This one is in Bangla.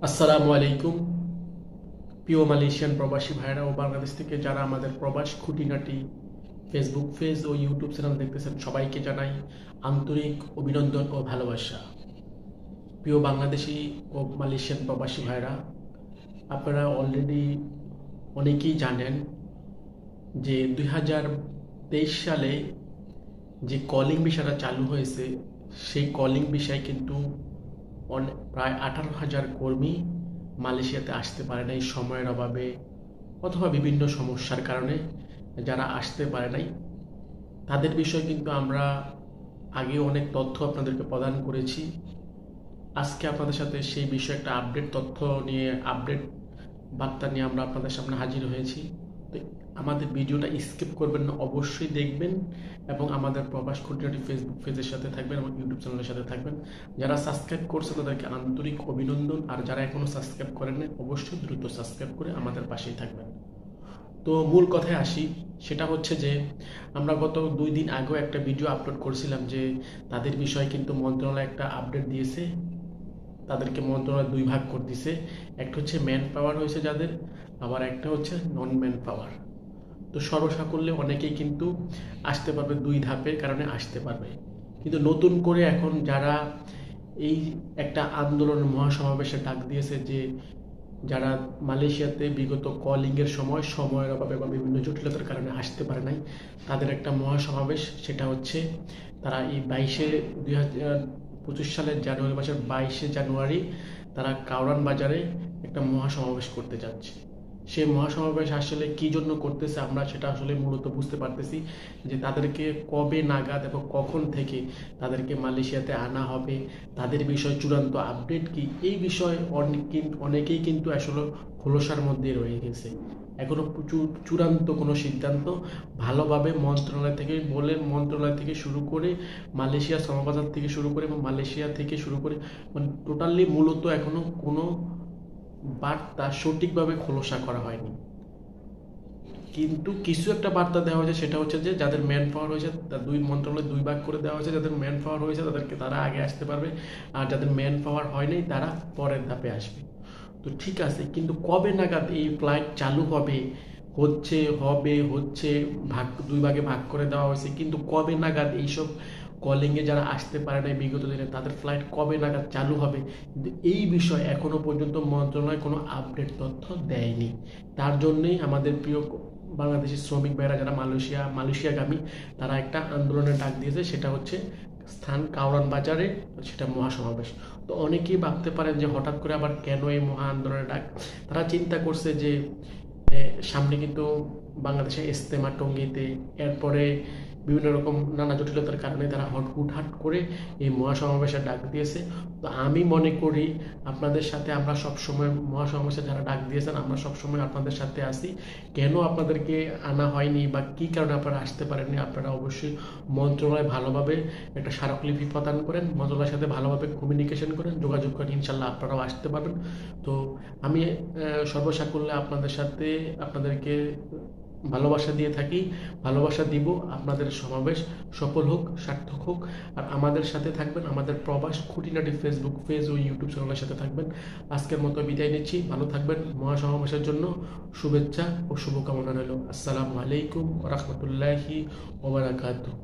আসসালামু আলাইকুম। প্রিয় মালয়েশিয়ান প্রবাসী ভাইরা ও বাংলাদেশ থেকে যারা আমাদের প্রবাস খুঁটিনাটি ফেসবুক পেজ ও ইউটিউব চ্যানেল দেখতেছেন, সবাইকে জানাই আন্তরিক অভিনন্দন ও ভালোবাসা। প্রিয় বাংলাদেশি ও মালয়েশিয়ান প্রবাসী ভাইরা, আপনারা অলরেডি অনেকেই জানেন যে 2023 সালে যে কলিং ভিসাটা চালু হয়েছে, সেই কলিং ভিসায় কিন্তু প্রায় 18,000 কর্মী মালয়েশিয়াতে আসতে পারে নাই সময়ের অভাবে অথবা বিভিন্ন সমস্যার কারণে। যারা আসতে পারে নাই তাদের বিষয়ে কিন্তু আমরা আগে অনেক তথ্য আপনাদেরকে প্রদান করেছি। আজকে আপনাদের সাথে সেই বিষয়ে একটা আপডেট বার্তা নিয়ে আমরা আপনাদের সামনে হাজির হয়েছি। তো আমাদের ভিডিওটা স্কিপ করবেন না, অবশ্যই দেখবেন এবং আমাদের প্রবাস খুঁটিনাটি ফেসবুক পেজের সাথে থাকবেন এবং ইউটিউব চ্যানেলের সাথে থাকবেন। যারা সাবস্ক্রাইব করছে তাদেরকে আন্তরিক অভিনন্দন, আর যারা এখনো সাবস্ক্রাইব করেন না অবশ্যই দ্রুত সাবস্ক্রাইব করে আমাদের পাশেই থাকবেন। তো মূল কথায় আসি, সেটা হচ্ছে যে আমরা গত 2 দিন আগেও একটা ভিডিও আপলোড করেছিলাম যে তাদের বিষয়ে কিন্তু মন্ত্রণালয় একটা আপডেট দিয়েছে। তাদেরকে মন্ত্রণালয় 2 ভাগ করে দিছে। একটা হচ্ছে ম্যান পাওয়ার হয়েছে যাদের, আবার একটা হচ্ছে নন ম্যান পাওয়ার। তো সর্বসাকুল্যে অনেকেই কিন্তু আসতে পারবে, 2 ধাপের কারণে আসতে পারবে। কিন্তু নতুন করে এখন যারা এই একটা আন্দোলন মহাসমাবেশে ডাক দিয়েছে যে যারা মালয়েশিয়াতে বিগত কলিংয়ের সময়ের অভাবে বা বিভিন্ন জটিলতার কারণে আসতে পারে নাই, তাদের একটা মহাসমাবেশ। সেটা হচ্ছে তারা এই 2025 সালের জানুয়ারি মাসের 22 জানুয়ারি তারা কাওরান বাজারে একটা মহাসমাবেশ করতে যাচ্ছে। সেই মহাসমাবেশ আসলে কি জন্য করতেছে আমরা সেটা আসলে মূলত বুঝতে পারতেছি যে তাদেরকে কবে নাগাদ এবং কখন থেকে তাদেরকে মালয়েশিয়াতে আনা হবে, তাদের বিষয়ে চূড়ান্ত আপডেট কি, এই বিষয়ে অনেকেই কিন্তু আসলে খোলসার মধ্যে রয়ে গেছে। এখনো চূড়ান্ত কোনো সিদ্ধান্ত ভালোভাবে মন্ত্রণালয় থেকে শুরু করে মালয়েশিয়া শ্রমবাজার থেকে শুরু করে এবং মালয়েশিয়া থেকে শুরু করে মানে টোটালি মূলত এখনো কোনো বার্তা সঠিকভাবে খোলসা করা হয়নি। কিন্তু কিছু একটা বার্তা দেওয়া হয়েছে, সেটা হচ্ছে যে যাদের ম্যান পাওয়ার হয়েছে তার মন্ত্রণালয় 2 ভাগ করে দেওয়া হয়েছে। যাদের ম্যান পাওয়ার হয়েছে তাদেরকে তারা আগে আসতে পারবে, আর যাদের ম্যান পাওয়ার হয় নাই তারা পরের ধাপে আসবে। তো ঠিক আছে, কিন্তু কবে নাগাদ এই ফ্লাইট চালু হবে? হচ্ছে ভাগ 2 ভাগে ভাগ করে দেওয়া হয়েছে, কিন্তু কবে নাগাদ এইসব কলিংয়ে যারা আসতে পারে নাই বিগত দিনে তাদের ফ্লাইট কবে নাগাদ চালু হবে, কিন্তু এই বিষয়ে এখনো পর্যন্ত মন্ত্রণালয় কোনো আপডেট তথ্য দেয়নি। তার জন্যই আমাদের প্রিয় বাংলাদেশি শ্রমিক ভাইরা যারা মালয়েশিয়াগামী, তারা একটা আন্দোলনের ডাক দিয়েছে। সেটা হচ্ছে স্থান কাওরান বাজারে, সেটা মহাসমাবেশ। তো অনেকেই ভাবতে পারেন যে হঠাৎ করে আবার কেন এই মহা আন্দোলনের ডাক। তারা চিন্তা করছে যে সামনে কিন্তু বাংলাদেশে ইজতেমা টঙ্গীতে, এরপরে বিভিন্ন রকম নানা জটিলতার কারণে তারা হুটহাট করে এই মহাসমাবেশের ডাক দিয়েছে। তো আমি মনে করি আপনাদের সাথে আমরা সবসময় মহাসমাবেশে যারা ডাক দিয়েছেন আমরা সবসময় আপনাদের সাথে আছি। কেন আপনাদেরকে আনা হয়নি বা কী কারণে আপনারা আসতে পারেননি, আপনারা অবশ্যই মন্ত্রণালয় ভালোভাবে একটা স্মারকলিপি প্রদান করেন, মন্ত্রণালয়ের সাথে ভালোভাবে কমিউনিকেশন করেন, যোগাযোগ করেন, ইনশাল্লাহ আপনারাও আসতে পারবেন। তো আমি সর্বসাকুল্যে আপনাদেরকে ভালোবাসা দিয়ে থাকি, ভালোবাসা দিব। আপনাদের সমাবেশ সফল হোক, সার্থক হোক, আর আমাদের সাথে থাকবেন, আমাদের প্রবাস খুঁটিনাটি ফেসবুক পেজ ও ইউটিউব চ্যানেলের সাথে থাকবেন। আজকের মতো বিদায় নিচ্ছি, ভালো থাকবেন। মহাসমাবেশের জন্য শুভেচ্ছা ও শুভকামনা রইল। আসসালামু আলাইকুম ওয়া রাহমাতুল্লাহি ওয়া বারাকাতুহু।